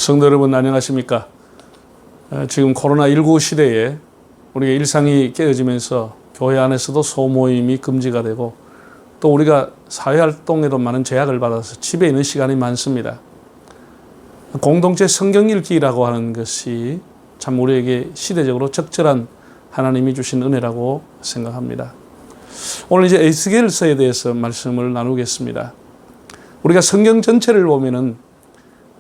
성도 여러분 안녕하십니까? 지금 코로나19 시대에 우리의 일상이 깨어지면서 교회 안에서도 소모임이 금지가 되고 또 우리가 사회활동에도 많은 제약을 받아서 집에 있는 시간이 많습니다. 공동체 성경 읽기라고 하는 것이 참 우리에게 시대적으로 적절한 하나님이 주신 은혜라고 생각합니다. 오늘 이제 에스겔서에 대해서 말씀을 나누겠습니다. 우리가 성경 전체를 보면은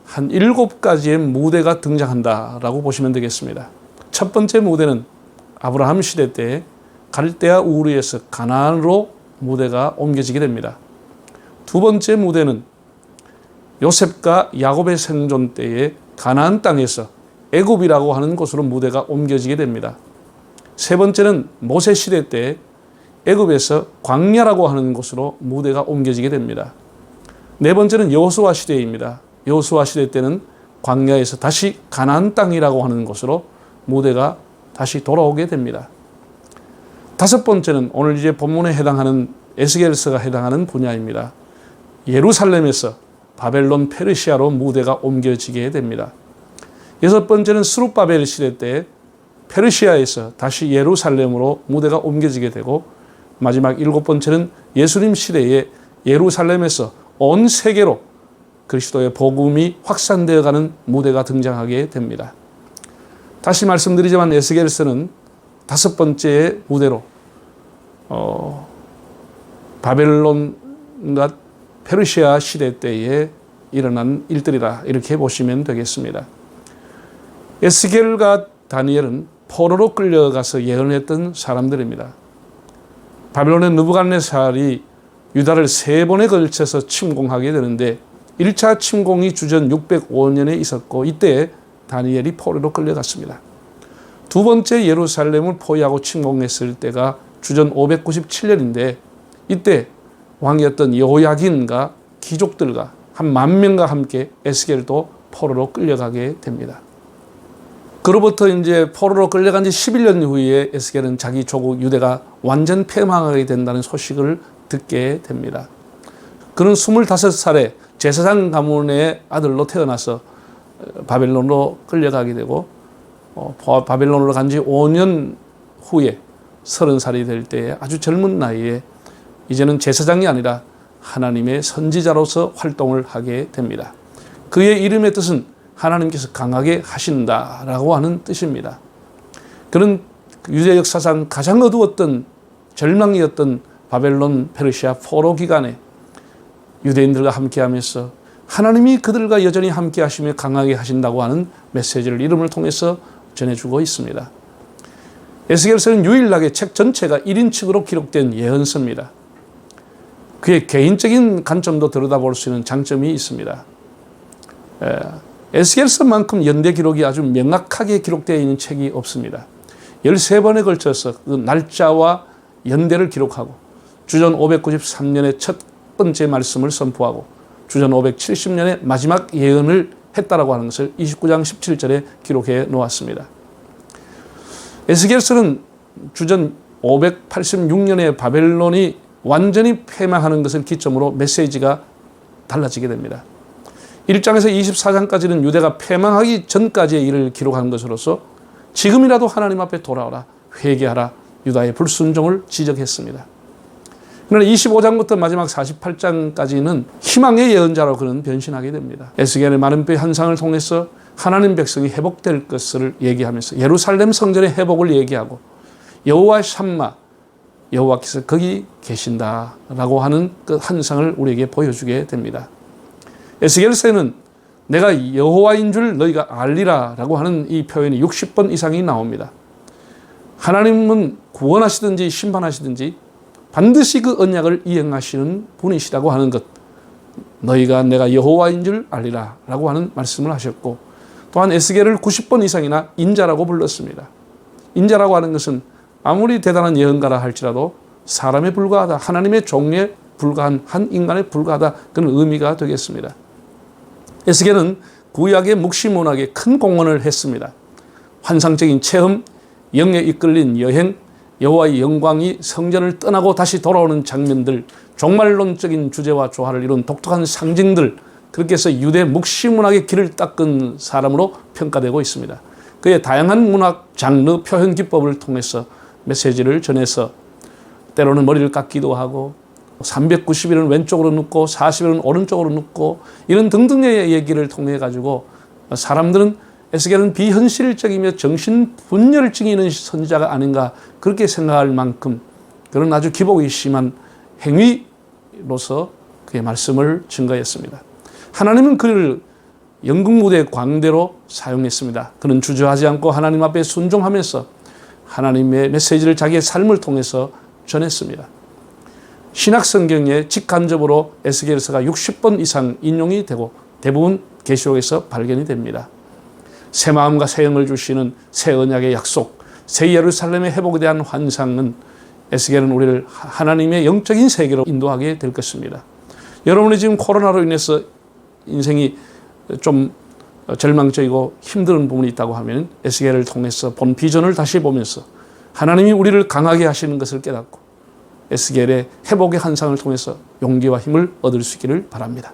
한 7가지의 무대가 등장한다라고 보시면 되겠습니다. 첫 번째 무대는 아브라함 시대 때 갈대아 우르에서 가나안으로 무대가 옮겨지게 됩니다. 두 번째 무대는 요셉과 야곱의 생존 때에 가나안 땅에서 애굽이라고 하는 곳으로 무대가 옮겨지게 됩니다. 세 번째는 모세 시대 때 애굽에서 광야라고 하는 곳으로 무대가 옮겨지게 됩니다. 네 번째는 여호수아 시대입니다. 여호수아 시대 때는 광야에서 다시 가나안 땅이라고 하는 곳으로 무대가 다시 돌아오게 됩니다. 다섯 번째는 오늘 이제 본문에 해당하는 에스겔서가 해당하는 분야입니다. 예루살렘에서 바벨론 페르시아로 무대가 옮겨지게 됩니다. 여섯 번째는 스룹바벨 시대 때 페르시아에서 다시 예루살렘으로 무대가 옮겨지게 되고 마지막 일곱 번째는 예수님 시대에 예루살렘에서 온 세계로 그리스도의 복음이 확산되어가는 무대가 등장하게 됩니다. 다시 말씀드리지만 에스겔서는 다섯 번째 무대로 바벨론과 페르시아 시대 때에 일어난 일들이라 이렇게 보시면 되겠습니다. 에스겔과 다니엘은 포로로 끌려가서 예언했던 사람들입니다. 바벨론의 느부갓네살이 유다를 3번에 걸쳐서 침공하게 되는데 1차 침공이 주전 605년에 있었고 이때 다니엘이 포로로 끌려갔습니다. 두 번째 예루살렘을 포위하고 침공했을 때가 주전 597년인데 이때 왕이었던 여호야긴과 귀족들과 한 10,000명과 함께 에스겔도 포로로 끌려가게 됩니다. 그로부터 이제 포로로 끌려간 지 11년 후에 에스겔은 자기 조국 유대가 완전 패망하게 된다는 소식을 듣게 됩니다. 그는 25살에 제사장 가문의 아들로 태어나서 바벨론으로 끌려가게 되고 바벨론으로 간 지 5년 후에 30살이 될 때에 아주 젊은 나이에 이제는 제사장이 아니라 하나님의 선지자로서 활동을 하게 됩니다. 그의 이름의 뜻은 하나님께서 강하게 하신다라고 하는 뜻입니다. 그는 유대 역사상 가장 어두웠던 절망이었던 바벨론 페르시아 포로 기간에 유대인들과 함께하면서 하나님이 그들과 여전히 함께하시며 강하게 하신다고 하는 메시지를 이름을 통해서 전해주고 있습니다. 에스겔서는 유일하게 책 전체가 1인칭으로 기록된 예언서입니다. 그의 개인적인 관점도 들여다볼 수 있는 장점이 있습니다. 에스겔서만큼 연대 기록이 아주 명확하게 기록되어 있는 책이 없습니다. 13번에 걸쳐서 그 날짜와 연대를 기록하고 주전 593년에 첫 번째 말씀을 선포하고 주전 570년에 마지막 예언을 했다라고 하는 것을 29장 17절에 기록해 놓았습니다. 에스겔서는 주전 586년에 바벨론이 완전히 패망하는 것을 기점으로 메시지가 달라지게 됩니다. 1장에서 24장까지는 유대가 패망하기 전까지의 일을 기록한 것으로서 지금이라도 하나님 앞에 돌아오라, 회개하라, 유다의 불순종을 지적했습니다. 그러나 25장부터 마지막 48장까지는 희망의 예언자로 그는 변신하게 됩니다. 에스겔의 많은 뼈 환상을 통해서 하나님 백성이 회복될 것을 얘기하면서 예루살렘 성전의 회복을 얘기하고 여호와 샴마, 여호와께서 거기 계신다라고 하는 그 환상을 우리에게 보여주게 됩니다. 에스겔서에는 내가 여호와인 줄 너희가 알리라라고 하는 이 표현이 60번 이상이 나옵니다. 하나님은 구원하시든지 심판하시든지 반드시 그 언약을 이행하시는 분이시라고 하는 것, 너희가 내가 여호와인 줄 알리라 라고 하는 말씀을 하셨고 또한 에스겔을 90번 이상이나 인자라고 불렀습니다. 인자라고 하는 것은 아무리 대단한 예언가라 할지라도 사람에 불과하다, 하나님의 종에 불과한 한 인간에 불과하다, 그런 의미가 되겠습니다. 에스겔은 구약의 묵시문학에 큰 공헌을 했습니다. 환상적인 체험, 영에 이끌린 여행, 여호와의 영광이 성전을 떠나고 다시 돌아오는 장면들, 종말론적인 주제와 조화를 이룬 독특한 상징들, 그렇게 해서 유대 묵시문학의 길을 닦은 사람으로 평가되고 있습니다. 그의 다양한 문학 장르 표현 기법을 통해서 메시지를 전해서 때로는 머리를 깎기도 하고 390일은 왼쪽으로 눕고 40일은 오른쪽으로 눕고 이런 등등의 얘기를 통해 가지고 사람들은 에스겔은 비현실적이며 정신분열증이 있는 선지자가 아닌가 그렇게 생각할 만큼 그런 아주 기복이 심한 행위로서 그의 말씀을 증거했습니다. 하나님은 그를 연극무대 광대로 사용했습니다. 그는 주저하지 않고 하나님 앞에 순종하면서 하나님의 메시지를 자기의 삶을 통해서 전했습니다. 신약성경에 직간접으로 에스겔서가 60번 이상 인용이 되고 대부분 계시록에서 발견이 됩니다. 새 마음과 새 영을 주시는 새 언약의 약속, 새 예루살렘의 회복에 대한 환상은 에스겔은 우리를 하나님의 영적인 세계로 인도하게 될 것입니다. 여러분이 지금 코로나로 인해서 인생이 좀 절망적이고 힘든 부분이 있다고 하면 에스겔을 통해서 본 비전을 다시 보면서 하나님이 우리를 강하게 하시는 것을 깨닫고 에스겔의 회복의 환상을 통해서 용기와 힘을 얻을 수 있기를 바랍니다.